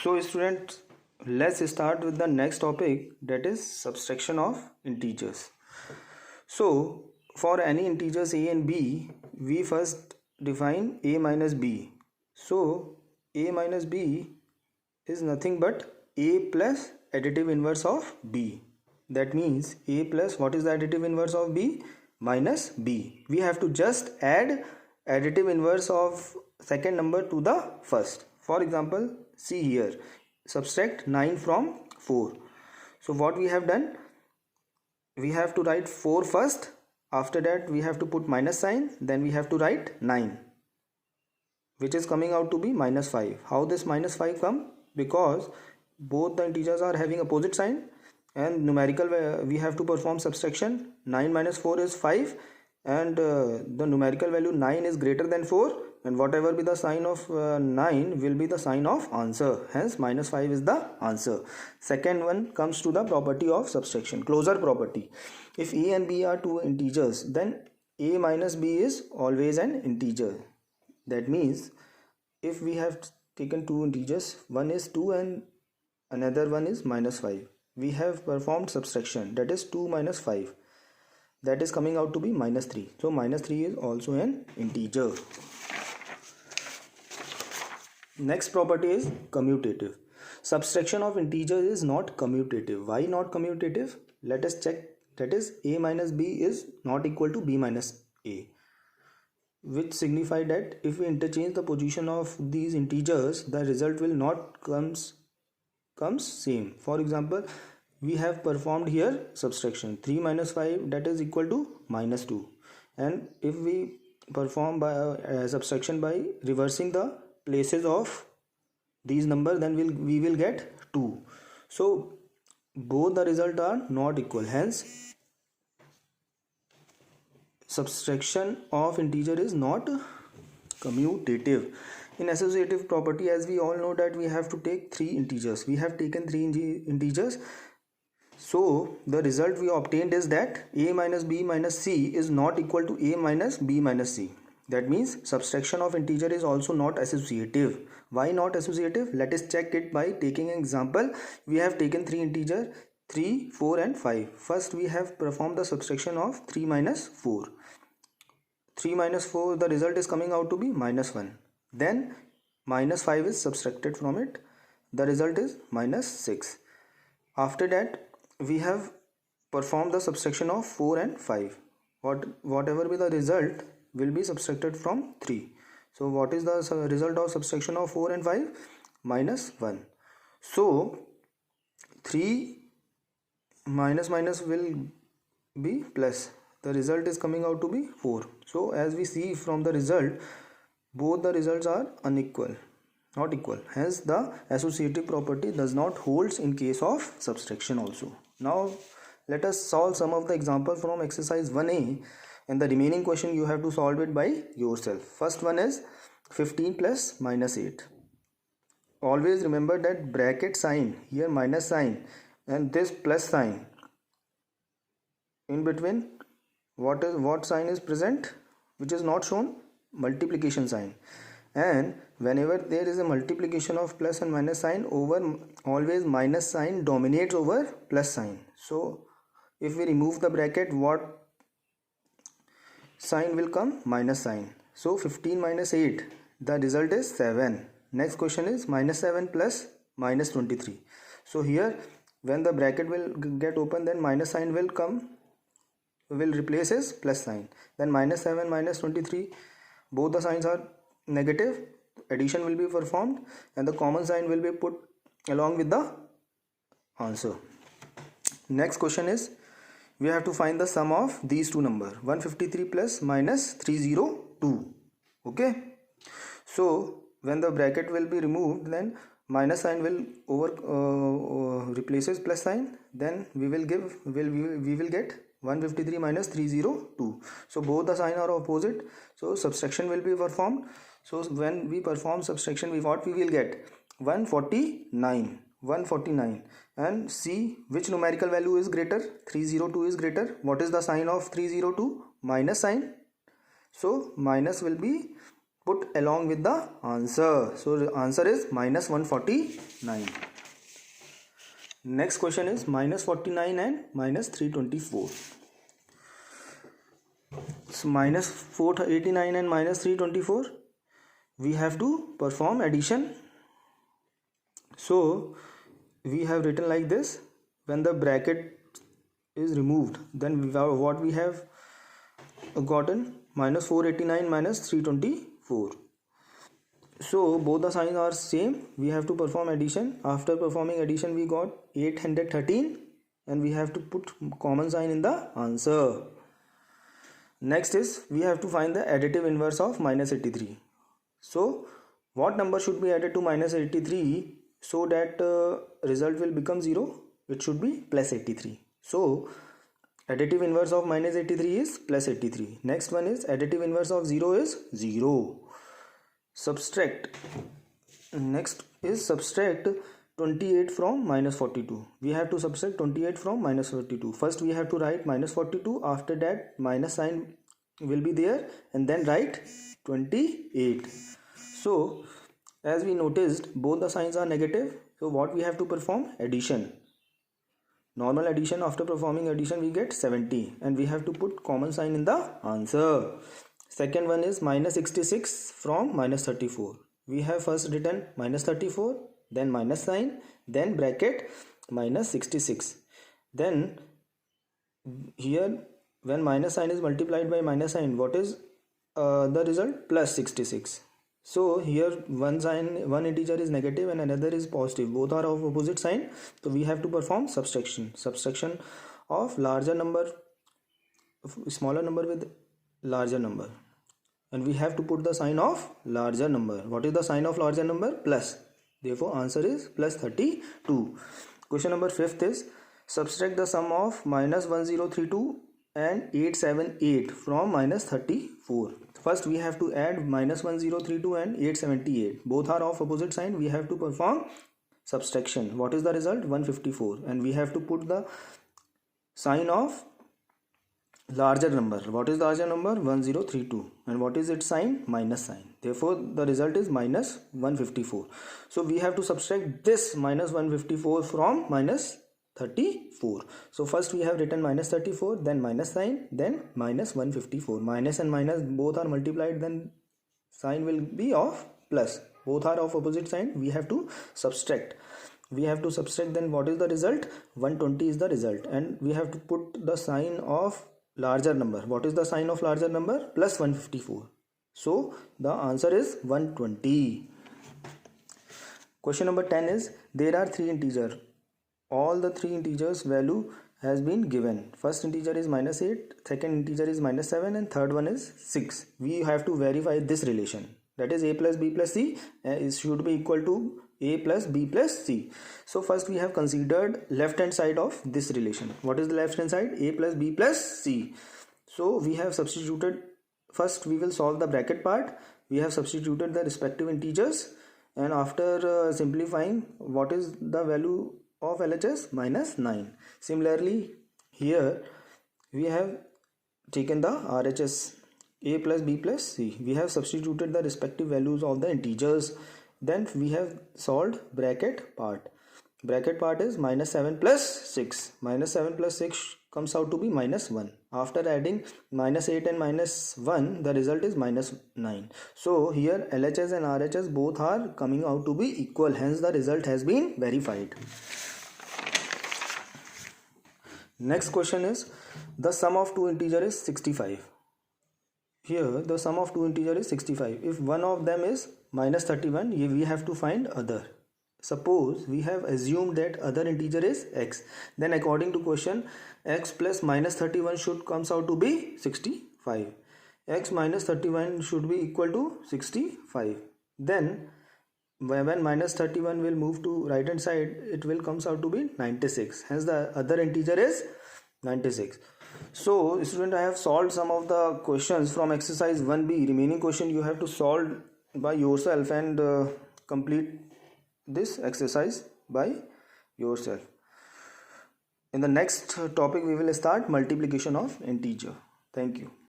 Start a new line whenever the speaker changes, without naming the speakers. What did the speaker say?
So students, let's start with the next topic, that is subtraction of integers. So for any integers a and b, we first define a minus b. So a minus b is nothing but a plus additive inverse of b. That means a plus, what is the additive inverse of b? Minus b. We have to just add additive inverse of second number to the first. For example, see here, subtract 9 from 4. So what we have done, we have to write 4 first. After that we have to put minus sign, then we have to write 9, which is coming out to be minus 5. How this minus 5 come? Because both the integers are having opposite sign, and numerical we have to perform subtraction. 9 minus 4 is 5, and the numerical value 9 is greater than 4, and whatever be the sign of 9 will be the sign of answer. Hence minus 5 is the answer. Second one comes to the property of subtraction, closure property. If a and b are two integers, then a minus b is always an integer. That means if we have taken two integers, one is 2 and another one is minus 5, we have performed subtraction, that is 2 minus 5, that is coming out to be minus 3. So minus 3 is also an integer. Next property is commutative. Subtraction of integers is not commutative. Why not commutative? Let us check. That is a minus b is not equal to b minus a, which signify that if we interchange the position of these integers, the result will not comes same. For example, we have performed here subtraction, 3 minus 5, that is equal to minus 2, and if we perform by subtraction by reversing the places of these numbers, then we will get 2. So both the result are not equal, hence subtraction of integer is not commutative. In associative property, as we all know that we have to take three integers, we have taken three integers, so the result we obtained is that a minus b minus c is not equal to a minus b minus c. That means subtraction of integer is also not associative. Why not associative? Let us check it by taking an example. We have taken three integers 3, 4 and 5. First we have performed the subtraction of 3 minus 4. 3 minus 4, the result is coming out to be minus 1. Then minus 5 is subtracted from it. The result is minus 6. After that we have performed the subtraction of 4 and 5. Whatever be the result will be subtracted from 3. So what is the result of subtraction of 4 and 5? Minus 1. So 3 minus minus will be plus. The result is coming out to be 4. So as we see from the result, both the results are unequal, not equal. Hence the associative property does not holds in case of subtraction also. Now let us solve some of the examples from exercise 1a, and the remaining question you have to solve it by yourself. First one is 15 plus minus 8. Always remember that bracket sign, here minus sign and this plus sign, in between what sign is present, which is not shown? Multiplication sign. And whenever there is a multiplication of plus and minus sign, always minus sign dominates over plus sign. So if we remove the bracket, what sign will come? Minus sign. So 15 minus 8, the result is 7. Next question is minus 7 plus minus 23. So here when the bracket will get open, then minus sign will come, will replace his plus sign. Then minus 7 minus 23, both the signs are negative, addition will be performed and the common sign will be put along with the answer. Next question is, we have to find the sum of these two numbers, 153 plus minus 302. Okay, so when the bracket will be removed, then minus sign will replaces plus sign, then we will get 153 minus 302. So both the sign are opposite, so subtraction will be performed. So when we perform subtraction, what we will get? 149, and see which numerical value is greater. 302 is greater. What is the sign of 302? Minus sign. So minus will be put along with the answer. So the answer is minus 149. Next question is minus 49 and minus 324. So minus 489 and minus 324, we have to perform addition. So we have written like this: when the bracket is removed, then what we have gotten, minus 489 minus 324. So both the signs are same. We have to perform addition. After performing addition, we got 813, and we have to put common sign in the answer. Next is we have to find the additive inverse of minus 83. So what number should be added to minus 83 so that result will become 0? It should be plus 83. So additive inverse of minus 83 is plus 83. Next one is additive inverse of 0 is 0. Subtract. Next is subtract 28 from minus 42. We have to subtract 28 from minus 42. First we have to write minus 42. After that minus sign will be there, and then write 28. So as we noticed, both the signs are negative. So what we have to perform? Addition. Normal addition. After performing addition, we get 70, and we have to put common sign in the answer. Second one is minus 66 from minus 34. We have first written minus 34, then minus sign, then bracket minus 66. Then here when minus sign is multiplied by minus sign, what is the result? Plus 66. So here one integer is negative and another is positive. Both are of opposite sign. So we have to perform subtraction. Subtraction of larger number, smaller number with larger number. And we have to put the sign of larger number. What is the sign of larger number? Plus. Therefore answer is plus 32. Question number 5th is subtract the sum of minus 1032 and 878 from minus 34. First we have to add minus 1032 and 878. Both are of opposite sign. We have to perform subtraction. What is the result? 154. And we have to put the sign of larger number. What is the larger number? 1032. And what is its sign? Minus sign. Therefore the result is minus 154. So we have to subtract this minus 154 from minus 34. So first we have written minus 34, then minus sign, then minus 154. Minus and minus both are multiplied, then sign will be of plus. Both are of opposite sign. We have to subtract. Then what is the result? 120 is the result, and we have to put the sign of larger number. What is the sign of larger number? Plus 154. So the answer is 120. Question number 10 is there are three integers. All the three integers value has been given. First integer is minus 8, second integer is minus 7, and third one is 6. We have to verify this relation. That is a plus b plus c should be equal to a plus b plus c. So first we have considered left hand side of this relation. What is the left hand side? A plus b plus c. So we have substituted. First we will solve the bracket part. We have substituted the respective integers, and after simplifying, what is the value of LHS? Minus 9. Similarly here we have taken the RHS, a plus b plus c. We have substituted the respective values of the integers. Then we have solved bracket part. Bracket part is minus 7 plus 6. Minus 7 plus 6 comes out to be minus 1. After adding minus 8 and minus 1, the result is minus 9. So here LHS and RHS both are coming out to be equal. Hence the result has been verified. Next question is the sum of two integers is 65. Here the sum of two integers is 65. If one of them is minus 31, we have to find other. Suppose we have assumed that other integer is x, then according to question, x plus minus 31 should comes out to be 65. X minus 31 should be equal to 65. Then when minus 31 will move to right hand side, it will comes out to be 96. Hence the other integer is 96. So student, I have solved some of the questions from exercise 1b. Remaining question you have to solve by yourself and complete this exercise by yourself. In the next topic we will start multiplication of integer. Thank you.